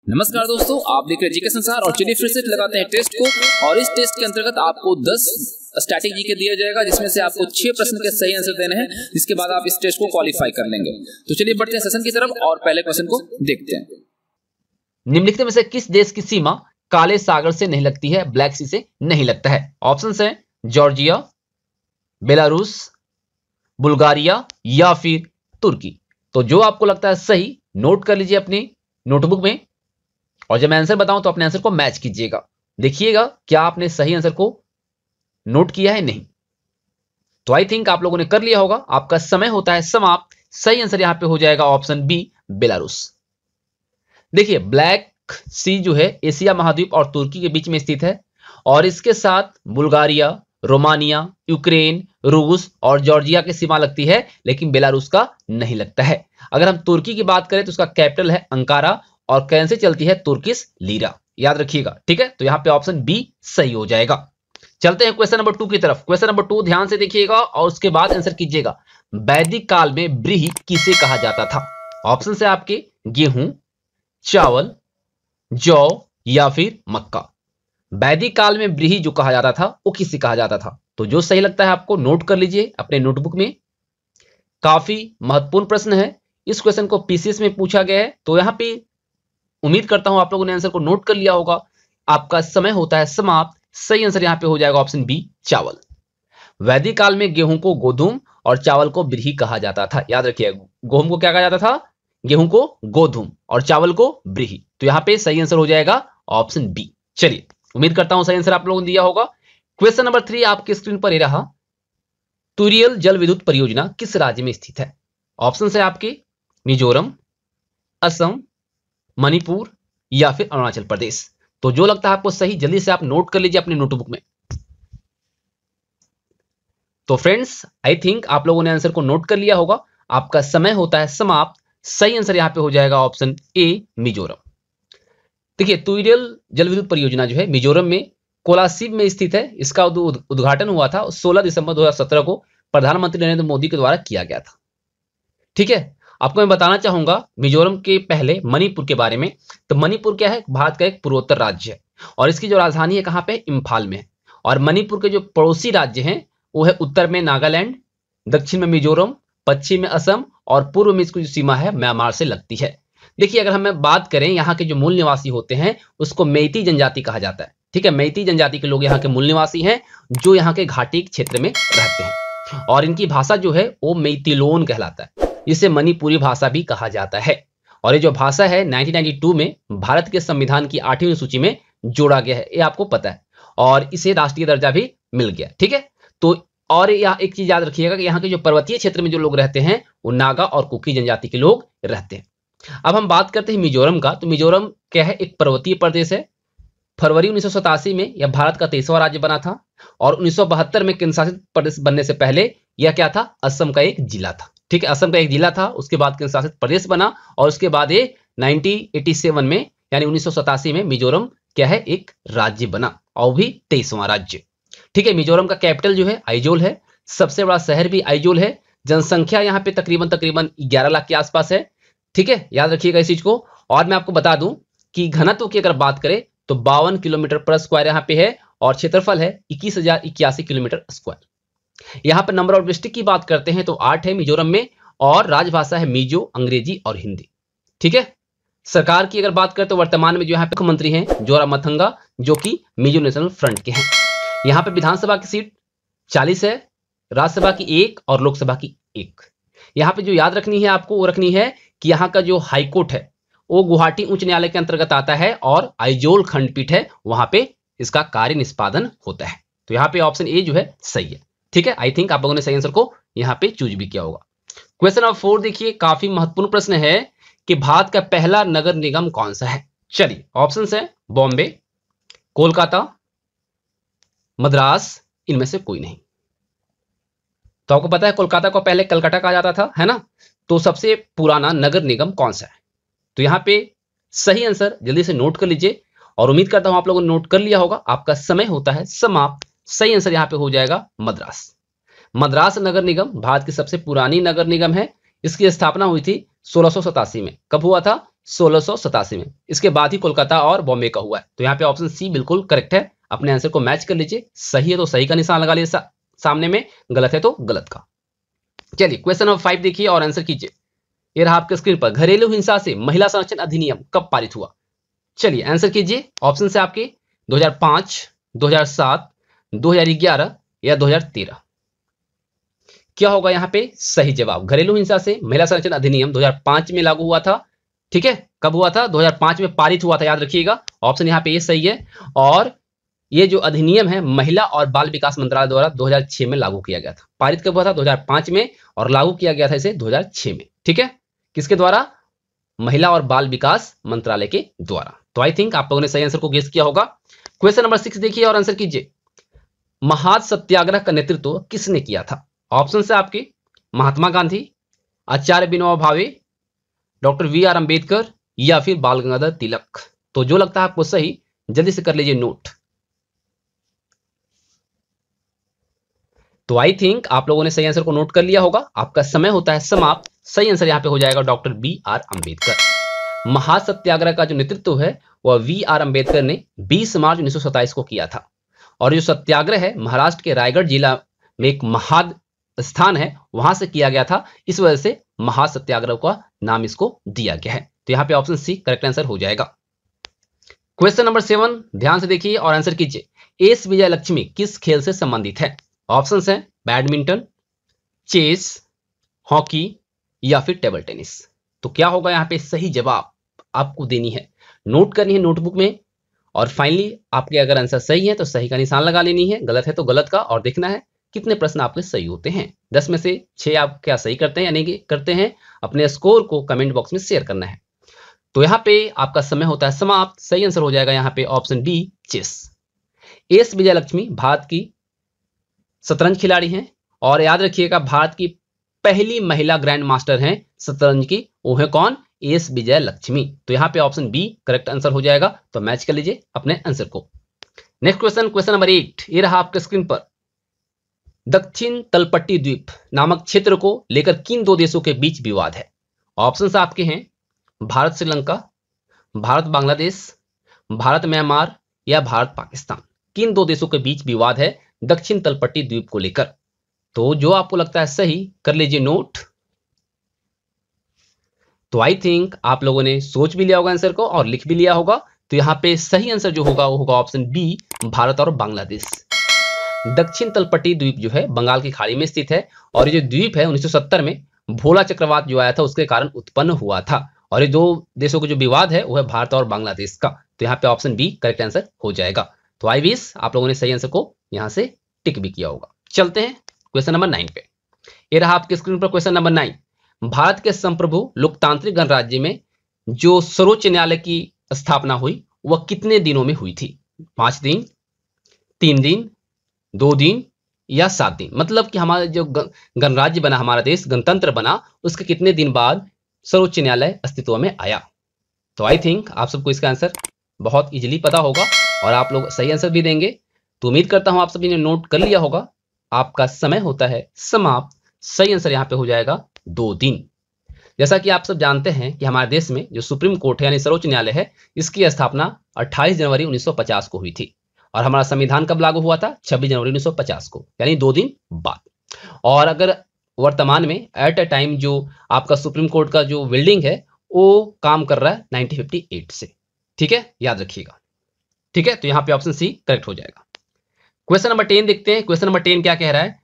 नमस्कार दोस्तों, आप देख रहे हैं जीके संसार और चलिए फिर से लगाते हैं टेस्ट को। और इस टेस्ट के अंतर्गत आपको 10 स्टैटिक जीके दिया जाएगा, जिसमें से आपको 6 प्रश्न के सही आंसर देने हैं, जिसके बाद आप इस टेस्ट को क्वालिफाई कर लेंगे। तो चलिए बढ़ते हैं सेशन की तरफ और पहले क्वेश्चन को देखते हैं। निम्नलिखित में से किस देश की सीमा काले सागर से नहीं लगती है, ब्लैक सी से नहीं लगता है? ऑप्शंस हैं जॉर्जिया, बेलारूस, बुल्गारिया या फिर तुर्की। तो जो आपको लगता है सही नोट कर लीजिए अपनी नोटबुक में, और जब मैं आंसर बताऊं तो अपने आंसर को मैच कीजिएगा। देखिएगा क्या आपने सही आंसर को नोट किया है नहीं। तो आई थिंक आप लोगों ने कर लिया होगा। आपका समय होता है समाप्त। सही आंसर यहां पे हो जाएगा ऑप्शन बी, बेलारूस। देखिए, ब्लैक सी जो है एशिया महाद्वीप और तुर्की के बीच में स्थित है, और इसके साथ बुल्गारिया, रोमानिया, यूक्रेन, रूस और जॉर्जिया की सीमा लगती है, लेकिन बेलारूस का नहीं लगता है। अगर हम तुर्की की बात करें तो उसका कैपिटल है अंकारा और करेंसी चलती है तुर्किश लीरा, याद रखिएगा। ठीक है, तो यहां पे ऑप्शन बी सही हो जाएगा। चलते हैं क्वेश्चन नंबर 2 की तरफ। क्वेश्चन नंबर 2 ध्यान से देखिएगा और उसके बाद आंसर कीजिएगा। वैदिक काल में ब्रीही किसे कहा जाता था? ऑप्शन है आपके गेहूं, चावल, जौ या फिर मक्का। वैदिक काल में ब्रीही जो कहा जाता था वो किसे कहा जाता था? तो जो सही लगता है आपको नोट कर लीजिए अपने नोटबुक में। काफी महत्वपूर्ण प्रश्न है। इस क्वेश्चन को पीसीएस में पूछा गया है, तो यहां पे उम्मीद करता हूं आप लोगों ने आंसर को नोट कर लिया होगा। आपका समय होता है समाप्त। सही आंसर यहां पे हो जाएगा ऑप्शन बी, चावल। वैदिक काल में गेहूं को गोधूम और चावल को ब्रीही कहा जाता था। याद रखिए, गेहूं को क्या कहा जाता था? गेहूं को गोधूम और चावल को ब्रीही। तो यहां पे सही आंसर हो जाएगा ऑप्शन बी। चलिए, उम्मीद करता हूं सही आंसर आप लोगों ने दिया होगा। क्वेश्चन नंबर 3 आपकी स्क्रीन पर ये रहा। तुरियल जल विद्युत परियोजना किस राज्य में स्थित है? ऑप्शन है आपके मिजोरम, असम, मणिपुर या फिर अरुणाचल प्रदेश। तो जो लगता है आपको सही जल्दी से आप नोट कर लीजिए अपने नोटबुक में। तो फ्रेंड्स, आई थिंक आप लोगों ने आंसर को नोट कर लिया होगा। आपका समय होता है समाप्त। सही आंसर यहां पे हो जाएगा ऑप्शन ए, मिजोरम। देखिए, तुरियल जल विद्युत परियोजना जो है मिजोरम में कोलासिब में स्थित है। इसका उद्घाटन हुआ था 16 दिसंबर 2017 को प्रधानमंत्री नरेंद्र मोदी के द्वारा किया गया था। ठीक है, आपको मैं बताना चाहूंगा मिजोरम के पहले मणिपुर के बारे में। तो मणिपुर क्या है? भारत का एक पूर्वोत्तर राज्य है, और इसकी जो राजधानी है कहां पे? इम्फाल में है। और मणिपुर के जो पड़ोसी राज्य हैं वो है उत्तर में नागालैंड, दक्षिण में मिजोरम, पश्चिम में असम और पूर्व में इसकी जो सीमा है म्यांमार से लगती है। देखिए, अगर हम बात करें यहाँ के जो मूल निवासी होते हैं उसको मेइती जनजाति कहा जाता है। ठीक है, मेइती जनजाति के लोग यहाँ के मूल निवासी हैं, जो यहाँ के घाटी क्षेत्र में रहते हैं, और इनकी भाषा जो है वो मेइतिलोन कहलाता है। इसे मणिपुरी भाषा भी कहा जाता है। और ये जो भाषा है 1992 में भारत के संविधान की 8वीं सूची में जोड़ा गया है, ये आपको पता है, और इसे राष्ट्रीय दर्जा भी मिल गया। ठीक है, तो और यहाँ एक चीज याद रखिएगा कि यहाँ के जो पर्वतीय क्षेत्र में जो लोग रहते हैं वो नागा और कुकी जनजाति के लोग रहते हैं। अब हम बात करते हैं मिजोरम का। तो मिजोरम क्या है? एक पर्वतीय प्रदेश है। फरवरी 1987 में यह भारत का 23वां राज्य बना था, और 1972 में केंद्र शासित प्रदेश बनने से पहले यह क्या था? असम का एक जिला था। ठीक है, असम का एक जिला था, उसके बाद केंद्र शासित प्रदेश बना, और उसके बाद ये 1987 में यानी 1987 में मिजोरम क्या है? एक राज्य बना, और भी 23वां राज्य। ठीक है, मिजोरम का कैपिटल जो है आइजोल है। सबसे बड़ा शहर भी आइजोल है। जनसंख्या यहाँ पे तकरीबन 11 लाख के आसपास है। ठीक है, याद रखिएगा इस चीज को। और मैं आपको बता दूं कि घनत्व की अगर बात करें तो 52 किलोमीटर पर स्क्वायर यहाँ पे है, और क्षेत्रफल है 21,081 किलोमीटर स्क्वायर। यहाँ पर नंबर ऑफ डिस्ट्रिक्ट की बात करते हैं तो 8 है मिजोरम में, और राजभाषा है मिजो, अंग्रेजी और हिंदी। ठीक है, सरकार की अगर बात करें तो वर्तमान में जो यहाँ पे मुख्यमंत्री हैं जोरामथंगा, जो कि मिजो नेशनल फ्रंट के हैं। यहाँ पे विधानसभा की सीट 40 है, राज्यसभा की 1 और लोकसभा की 1। यहाँ पे जो याद रखनी है आपको वो रखनी है कि यहाँ का जो हाईकोर्ट है वो गुवाहाटी उच्च न्यायालय के अंतर्गत आता है, और आइजोल खंडपीठ है, वहां पे इसका कार्य निष्पादन होता है। तो यहाँ पे ऑप्शन ए जो है सही है। ठीक है, आई थिंक आप लोगों ने सही आंसर को यहाँ पे चूज भी किया होगा। क्वेश्चन नंबर 4 देखिए, काफी महत्वपूर्ण प्रश्न है कि भारत का पहला नगर निगम कौन सा है? चलिए, ऑप्शन है बॉम्बे, कोलकाता, मद्रास, इनमें से कोई नहीं। तो आपको पता है कोलकाता को पहले कलकत्ता कहा जाता था, है ना? तो सबसे पुराना नगर निगम कौन सा है? तो यहाँ पे सही आंसर जल्दी से नोट कर लीजिए, और उम्मीद करता हूं आप लोगों ने नोट कर लिया होगा। आपका समय होता है समाप्त। सही आंसर यहाँ पे हो जाएगा मद्रास। मद्रास नगर निगम भारत की सबसे पुरानी नगर निगम है। इसकी स्थापना हुई थी 1687 में। कब हुआ था? 1687 में। इसके बाद ही कोलकाता और बॉम्बे का हुआ है। तो यहाँ पे ऑप्शन सी बिल्कुल करेक्ट है। अपने आंसर को मैच कर लीजिए। सही है तो सही का निशान लगा लीजिए सामने में, गलत है तो गलत का। चलिए क्वेश्चन नंबर 5 देखिए और आंसर कीजिए। ये रहा आपके स्क्रीन पर। घरेलू हिंसा से महिला संरक्षण अधिनियम कब पारित हुआ? चलिए आंसर कीजिए। ऑप्शन है आपके 2005, 2007, 2011 या 2013। क्या होगा यहाँ पे सही जवाब? घरेलू हिंसा से महिला संरक्षण अधिनियम 2005 में लागू हुआ था। ठीक है, कब हुआ था? 2005 में पारित हुआ था, याद रखिएगा। ऑप्शन यहाँ पे ये सही है। और ये जो अधिनियम है महिला और बाल विकास मंत्रालय द्वारा 2006 में लागू किया गया था। पारित कब हुआ था? 2005 में, और लागू किया गया था इसे 2006 में। ठीक है, किसके द्वारा? महिला और बाल विकास मंत्रालय के द्वारा। तो आई थिंक आप लोगों ने सही आंसर को गेस किया होगा। क्वेश्चन नंबर 6 देखिए और आंसर कीजिए। महाद सत्याग्रह का नेतृत्व किसने किया था? ऑप्शन है आपके महात्मा गांधी, आचार्य विनोबा भावे, डॉक्टर वी.आर. अंबेडकर या फिर बाल गंगाधर तिलक। तो जो लगता है आपको सही, जल्दी से कर लीजिए नोट। तो आई थिंक आप लोगों ने सही आंसर को नोट कर लिया होगा। आपका समय होता है समाप्त। सही आंसर यहाँ पे हो जाएगा डॉक्टर वी.आर. अंबेडकर। महासत्याग्रह का जो नेतृत्व है वह वी.आर. अंबेडकर ने 20 मार्च 1927 को किया था। और जो सत्याग्रह है महाराष्ट्र के रायगढ़ जिला में एक महाद स्थान है, वहां से किया गया था। इस वजह से महासत्याग्रह का नाम इसको दिया गया है। तो यहाँ पे ऑप्शन सी करेक्ट आंसर हो जाएगा। क्वेश्चन नंबर 7 ध्यान से देखिए और आंसर कीजिए। एस विजयलक्ष्मी किस खेल से संबंधित है? ऑप्शंस हैं बैडमिंटन, चेस, हॉकी या फिर टेबल टेनिस। तो क्या होगा यहाँ पे सही जवाब? आपको देनी है, नोट करनी है नोटबुक में। और फाइनली आपके अगर आंसर सही है तो सही का निशान लगा लेनी है, गलत है तो गलत का। और देखना है कितने प्रश्न आपके सही होते हैं। 10 में से 6 आप क्या सही करते हैं या नहीं करते हैं, अपने स्कोर को कमेंट बॉक्स में शेयर करना है। तो यहाँ पे आपका समय होता है समाप्त। सही आंसर हो जाएगा यहाँ पे option D chess. S Vijayalakshmi Bharat की शतरंज खिलाड़ी हैं। और याद रखिएगा भारत की पहली महिला ग्रैंड मास्टर हैं शतरंज की। वो है कौन? एस विजयलक्ष्मी। तो यहाँ पे ऑप्शन बी करेक्ट आंसर हो जाएगा। तो मैच कर लीजिए अपने आंसर को। नेक्स्ट क्वेश्चन, क्वेश्चन नंबर 8 ये रहा आपके स्क्रीन पर। दक्षिण तलपट्टी द्वीप नामक क्षेत्र को लेकर किन 2 देशों के बीच विवाद है? ऑप्शंस आपके हैं भारत श्रीलंका, भारत बांग्लादेश, भारत म्यांमार या भारत पाकिस्तान। किन 2 देशों के बीच विवाद है दक्षिण तलपट्टी द्वीप को लेकर? तो जो आपको लगता है सही कर लीजिए नोट। तो आई थिंक आप लोगों ने सोच भी लिया होगा आंसर को और लिख भी लिया होगा। तो यहाँ पे सही आंसर जो होगा वो होगा ऑप्शन बी भारत और बांग्लादेश। दक्षिण तलपट्टी द्वीप जो है बंगाल की खाड़ी में स्थित है। और ये जो द्वीप है 1970 में भोला चक्रवात जो आया था उसके कारण उत्पन्न हुआ था। और ये 2 देशों का जो विवाद है वो है भारत और बांग्लादेश का। तो यहाँ पे ऑप्शन बी करेक्ट आंसर हो जाएगा। तो आई विश आप लोगों ने सही आंसर को यहाँ से टिक भी किया होगा। चलते हैं क्वेश्चन नंबर 9 पे। ये रहा आपके स्क्रीन पर क्वेश्चन नंबर 9। भारत के संप्रभु लोकतांत्रिक गणराज्य में जो सर्वोच्च न्यायालय की स्थापना हुई वह कितने दिनों में हुई थी? 5 दिन, 3 दिन, 2 दिन या 7 दिन। मतलब कि हमारा जो गणराज्य बना, हमारा देश गणतंत्र बना, उसके कितने दिन बाद सर्वोच्च न्यायालय अस्तित्व में आया? तो आई थिंक आप सबको इसका आंसर बहुत इजीली पता होगा और आप लोग सही आंसर भी देंगे। तो उम्मीद करता हूं आप सभी ने नोट कर लिया होगा। आपका समय होता है समाप्त। सही आंसर यहाँ पे हो जाएगा 2 दिन। जैसा कि आप सब जानते हैं कि हमारे देश में जो सुप्रीम कोर्ट है यानी सर्वोच्च न्यायालय है, इसकी स्थापना 28 जनवरी 1950 को हुई थी। और हमारा संविधान कब लागू हुआ था? 26 जनवरी 1950 को, यानी 2 दिन बाद। और अगर वर्तमान में एट अ टाइम जो आपका सुप्रीम कोर्ट का जो बिल्डिंग है वो काम कर रहा है 1958 से। ठीक है, याद रखिएगा। ठीक है, तो यहाँ पे ऑप्शन सी करेक्ट हो जाएगा। क्वेश्चन नंबर 10 देखते हैं। क्वेश्चन नंबर 10 क्या कह रहा है?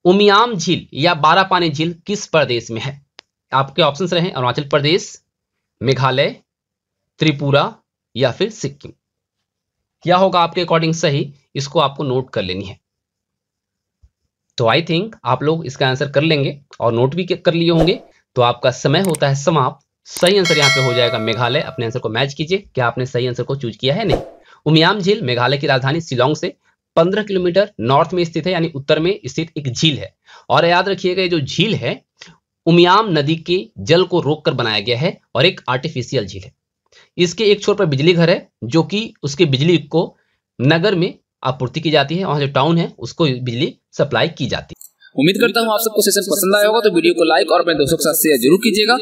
उमियाम झील या बारापानी झील किस प्रदेश में है? आपके ऑप्शंस रहे अरुणाचल प्रदेश, मेघालय, त्रिपुरा या फिर सिक्किम। क्या होगा आपके अकॉर्डिंग सही? इसको आपको नोट कर लेनी है। तो आई थिंक आप लोग इसका आंसर कर लेंगे और नोट भी कर लिए होंगे। तो आपका समय होता है समाप्त। सही आंसर यहाँ पे हो जाएगा मेघालय। अपने आंसर को मैच कीजिए। क्या आपने सही आंसर को चूज किया है? नहीं। उमियाम झील मेघालय की राजधानी शिलोंग से 15 किलोमीटर नॉर्थ में स्थित है, यानी उत्तर में स्थित एक झील है। और याद रखिएगा ये जो झील है उमियाम नदी के जल को रोककर बनाया गया है और एक आर्टिफिशियल झील है। इसके एक छोर पर बिजली घर है जो कि उसके बिजली को नगर में आपूर्ति की जाती है। वहां जो टाउन है उसको बिजली सप्लाई की जाती है। उम्मीद करता हूं आप सबको सेशन पसंद आया होगा। तो वीडियो को लाइक और अपने दोस्तों के साथ शेयर जरूर कीजिएगा।